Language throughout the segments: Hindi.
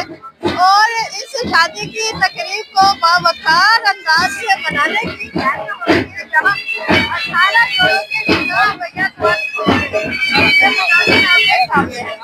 और इस शादी की तकरीब को बावकार अंदाज से मनाने की तैयारी हो रही है, जहाँ 18 जोड़ों के निकाह भैया ये मनाने आपके सामने है।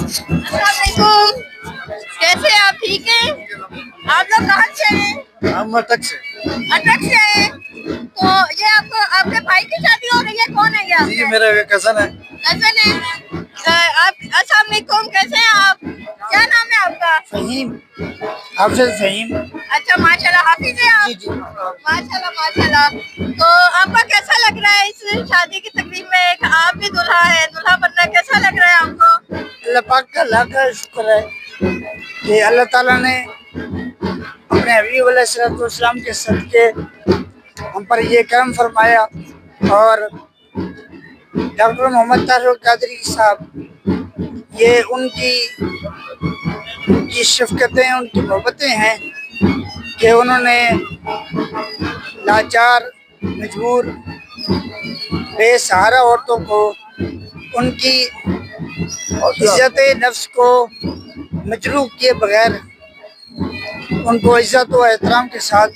अस्सलामुअलैकुम, कैसे हैं आप? ठीक हैं? आप लोग कहाँ से हैं? हम अटक से। अटक से हैं। तो ये आपको आपके भाई की शादी हो रही है? कौन है ये आपके? ये मेरा कजन है। कजन है। आप अस्सलामुअलैकुम, कैसे हैं आप? क्या नाम है आपका? फहीम, हाफिज फहीम। अच्छा, माशाल्लाह, हाफिज है आप? जी जी। माशाल्लाह माशाल्लाह। तो आपका कैसा लग रहा है इस शादी की तकरीब में? एक आप भी दूल्हा है, दूल्हा बनना कैसा लग रहा है आपको? अल्लाह पाक का लाख शुक्र है कि अल्लाह ताला ने अपने हबीब अलैहिस्सलाम के सदके हम पर ये करम फरमाया और डॉक्टर मोहम्मद तारिक कादरी साहब, ये उनकी शफ़क़तें, उनकी मोहब्बतें हैं कि उन्होंने लाचार, मजबूर, बेसहारा औरतों को उनकी इज्जत नफ्स को मजरूह किए बगैर उनको इज्जत व एहतराम के साथ